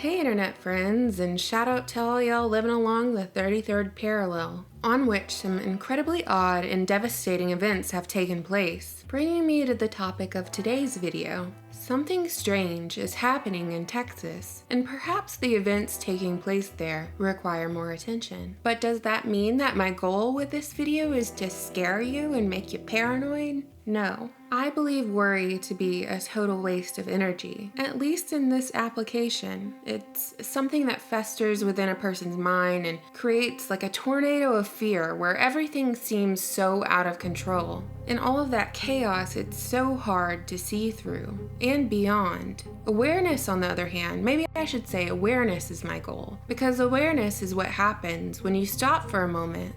Hey internet friends, and shout out to all y'all living along the 33rd parallel, on which some incredibly odd and devastating events have taken place, bringing me to the topic of today's video. Something strange is happening in Texas, and perhaps the events taking place there require more attention. But does that mean that my goal with this video is to scare you and make you paranoid? No. I believe worry to be a total waste of energy, at least in this application. It's something that festers within a person's mind and creates like a tornado of fear where everything seems so out of control. In all of that chaos, it's so hard to see through and beyond. Awareness, on the other hand, maybe I should say awareness is my goal, because awareness is what happens when you stop for a moment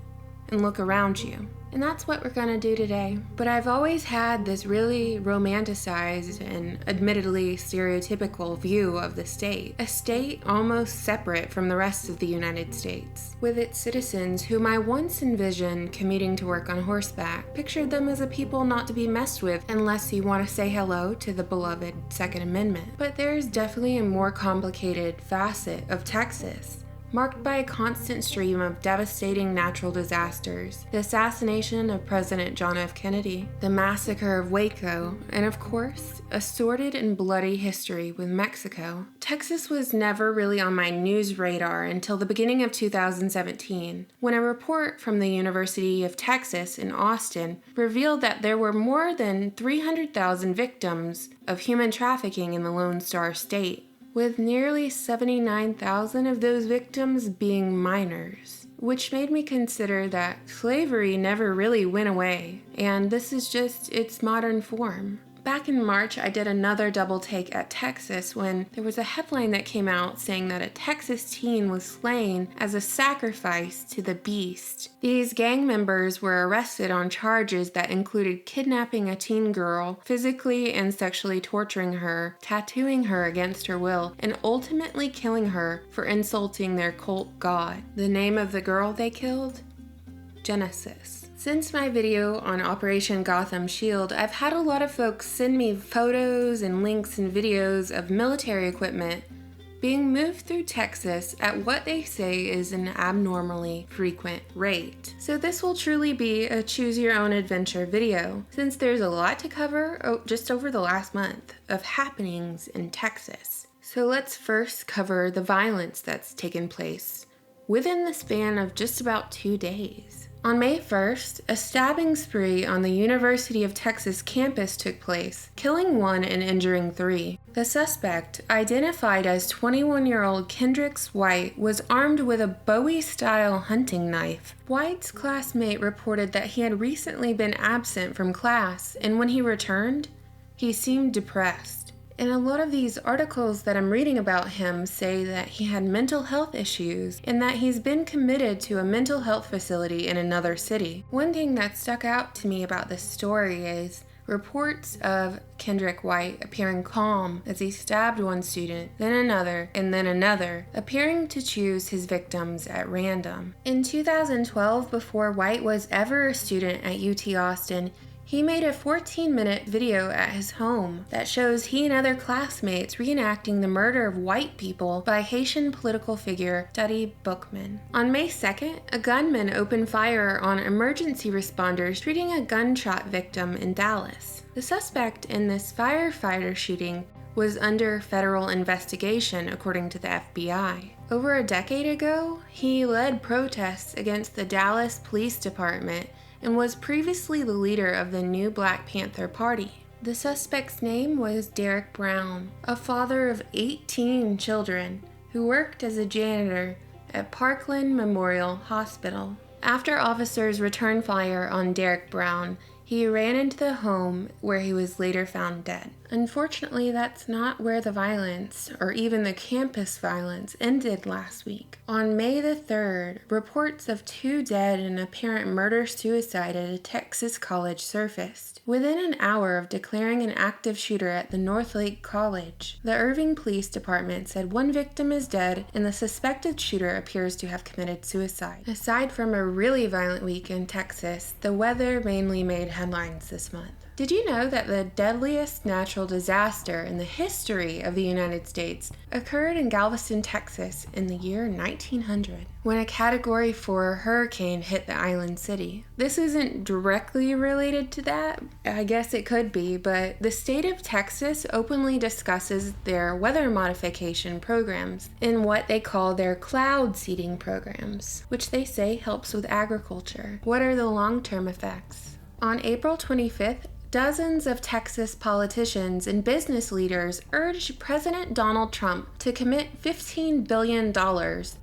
and look around you. And that's what we're gonna do today. But I've always had this really romanticized and admittedly stereotypical view of the state. A state almost separate from the rest of the United States, with its citizens whom I once envisioned commuting to work on horseback, pictured them as a people not to be messed with unless you want to say hello to the beloved Second Amendment. But there's definitely a more complicated facet of Texas, marked by a constant stream of devastating natural disasters, the assassination of President John F. Kennedy, the massacre of Waco, and of course, a sordid and bloody history with Mexico. Texas was never really on my news radar until the beginning of 2017, when a report from the University of Texas in Austin revealed that there were more than 300,000 victims of human trafficking in the Lone Star State, with nearly 79,000 of those victims being minors, which made me consider that slavery never really went away, and this is just its modern form. Back in March, I did another double take at Texas when there was a headline that came out saying that a Texas teen was slain as a sacrifice to the beast. These gang members were arrested on charges that included kidnapping a teen girl, physically and sexually torturing her, tattooing her against her will, and ultimately killing her for insulting their cult god. The name of the girl they killed? Genesis. Since my video on Operation Gotham Shield, I've had a lot of folks send me photos and links and videos of military equipment being moved through Texas at what they say is an abnormally frequent rate. So this will truly be a choose your own adventure video, since there's a lot to cover just over the last month of happenings in Texas. So let's first cover the violence that's taken place within the span of just about 2 days. On May 1st, a stabbing spree on the University of Texas campus took place, killing 1 and injuring 3. The suspect, identified as 21-year-old Kendrix White, was armed with a Bowie-style hunting knife. White's classmate reported that he had recently been absent from class, and when he returned, he seemed depressed. And a lot of these articles that I'm reading about him say that he had mental health issues and that he's been committed to a mental health facility in another city. One thing that stuck out to me about this story is reports of Kendrick White appearing calm as he stabbed one student, then another, and then another, appearing to choose his victims at random. In 2012, before White was ever a student at UT Austin, he made a 14-minute video at his home that shows he and other classmates reenacting the murder of white people by Haitian political figure Dutty Bookman. On May 2nd, a gunman opened fire on emergency responders treating a gunshot victim in Dallas. The suspect in this firefighter shooting was under federal investigation, according to the FBI. Over a decade ago, he led protests against the Dallas Police Department and was previously the leader of the new Black Panther Party. The suspect's name was Derek Brown, a father of 18 children who worked as a janitor at Parkland Memorial Hospital. After officers returned fire on Derek Brown, he ran into the home where he was later found dead. Unfortunately, that's not where the violence, or even the campus violence, ended last week. On May the 3rd, reports of 2 dead and apparent murder-suicide at a Texas college surfaced. Within an hour of declaring an active shooter at the Northlake College, the Irving Police Department said 1 victim is dead and the suspected shooter appears to have committed suicide. Aside from a really violent week in Texas, the weather mainly made headlines this month. Did you know that the deadliest natural disaster in the history of the United States occurred in Galveston, Texas in the year 1900, when a Category 4 hurricane hit the island city? This isn't directly related to that. I guess it could be, but the state of Texas openly discusses their weather modification programs in what they call their cloud seeding programs, which they say helps with agriculture. What are the long-term effects? On April 25th, dozens of Texas politicians and business leaders urged President Donald Trump to commit $15 billion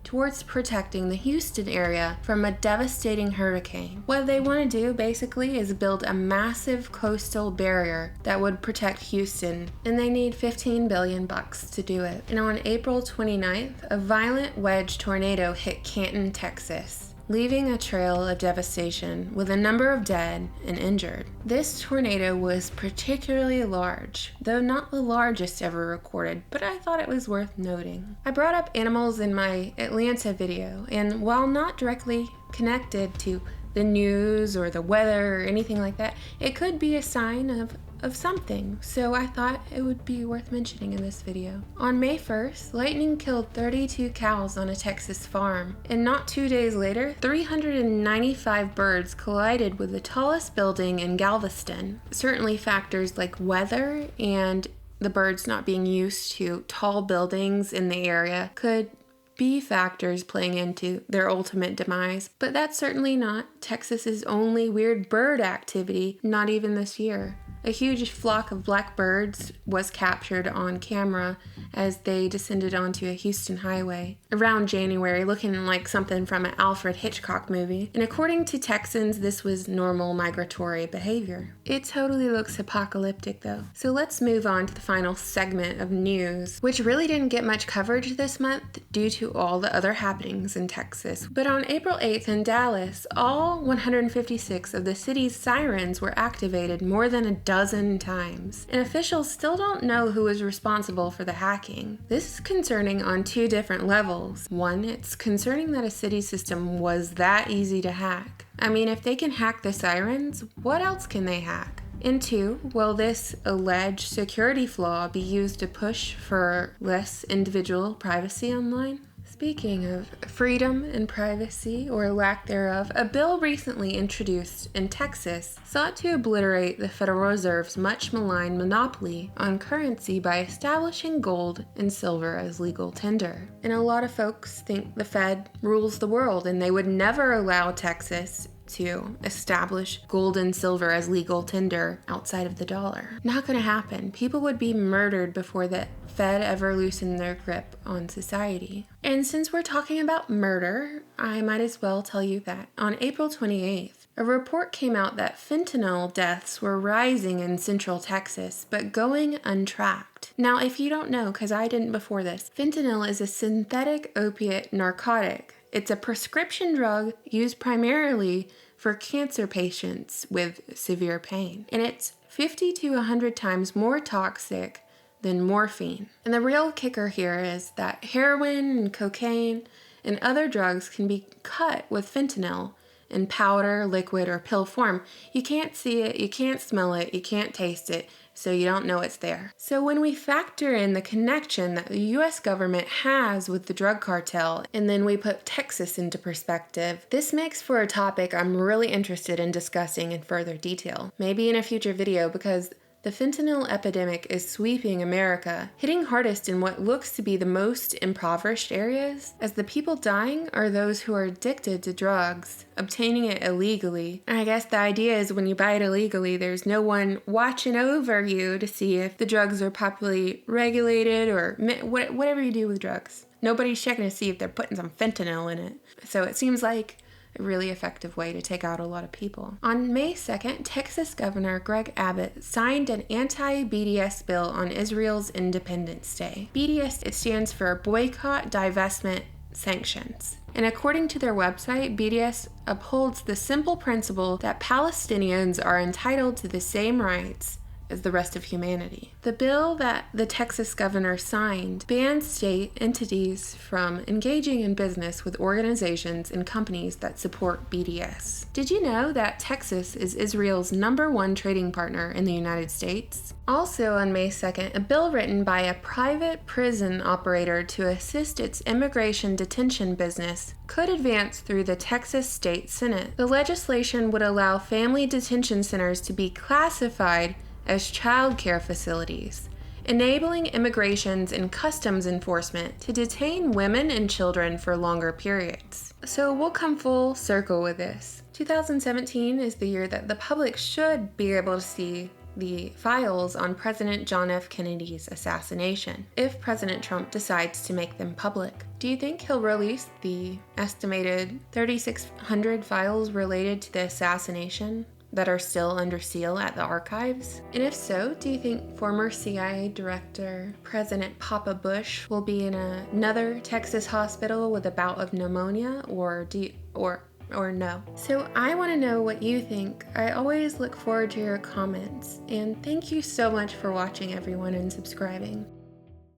towards protecting the Houston area from a devastating hurricane. What they want to do basically is build a massive coastal barrier that would protect Houston, and they need $15 billion to do it. And on April 29th, a violent wedge tornado hit Canton, Texas, leaving a trail of devastation with a number of dead and injured. This tornado was particularly large, though not the largest ever recorded, but I thought it was worth noting. I brought up animals in my Atlanta video, and while not directly connected to the news or the weather or anything like that, it could be a sign of something, so I thought it would be worth mentioning in this video. On May 1st, lightning killed 32 cows on a Texas farm, and not 2 days later, 395 birds collided with the tallest building in Galveston. Certainly factors like weather and the birds not being used to tall buildings in the area could be factors playing into their ultimate demise, but that's certainly not Texas's only weird bird activity, not even this year. A huge flock of black birds was captured on camera as they descended onto a Houston highway around January, looking like something from an Alfred Hitchcock movie. And according to Texans, this was normal migratory behavior. It totally looks apocalyptic though. So let's move on to the final segment of news, which really didn't get much coverage this month due to all the other happenings in Texas. But on April 8th in Dallas, all 156 of the city's sirens were activated more than a dozen times, and officials still don't know who is responsible for the hacking. This is concerning on two different levels. One, it's concerning that a city system was that easy to hack. I mean, if they can hack the sirens, what else can they hack? And two, will this alleged security flaw be used to push for less individual privacy online? Speaking of freedom and privacy, or lack thereof, a bill recently introduced in Texas sought to obliterate the Federal Reserve's much maligned monopoly on currency by establishing gold and silver as legal tender. And a lot of folks think the Fed rules the world and they would never allow Texas to establish gold and silver as legal tender outside of the dollar. Not gonna happen. People would be murdered before the Fed ever loosened their grip on society. And since we're talking about murder, I might as well tell you that on April 28th, a report came out that fentanyl deaths were rising in central Texas, but going untracked. Now, if you don't know, because I didn't before this, fentanyl is a synthetic opiate narcotic. It's a prescription drug used primarily for cancer patients with severe pain, and it's 50 to 100 times more toxic than morphine. And the real kicker here is that heroin and cocaine and other drugs can be cut with fentanyl in powder, liquid, or pill form. You can't see it, you can't smell it, you can't taste it, so you don't know it's there. So when we factor in the connection that the US government has with the drug cartel, and then we put Texas into perspective, this makes for a topic I'm really interested in discussing in further detail. Maybe in a future video, because the fentanyl epidemic is sweeping America, hitting hardest in what looks to be the most impoverished areas, as the people dying are those who are addicted to drugs, obtaining it illegally. And I guess the idea is when you buy it illegally, there's no one watching over you to see if the drugs are properly regulated or whatever you do with drugs. Nobody's checking to see if they're putting some fentanyl in it. So it seems like a really effective way to take out a lot of people. On May 2nd, Texas Governor Greg Abbott signed an anti-BDS bill on Israel's Independence Day. BDS, it stands for Boycott, Divestment, Sanctions. And according to their website, BDS upholds the simple principle that Palestinians are entitled to the same rights as the rest of humanity. The bill that the Texas governor signed bans state entities from engaging in business with organizations and companies that support BDS. Did you know that Texas is Israel's #1 trading partner in the United States? Also on May 2nd, a bill written by a private prison operator to assist its immigration detention business could advance through the Texas State Senate. The legislation would allow family detention centers to be classified as child care facilities, enabling immigrations and customs enforcement to detain women and children for longer periods. So we'll come full circle with this. 2017 is the year that the public should be able to see the files on President John F. Kennedy's assassination, if President Trump decides to make them public. Do you think he'll release the estimated 3,600 files related to the assassination that are still under seal at the archives? And if so, do you think former CIA Director President Papa Bush will be in another Texas hospital with a bout of pneumonia, or no? So I want to know what you think. I always look forward to your comments, and thank you so much for watching, everyone, and subscribing.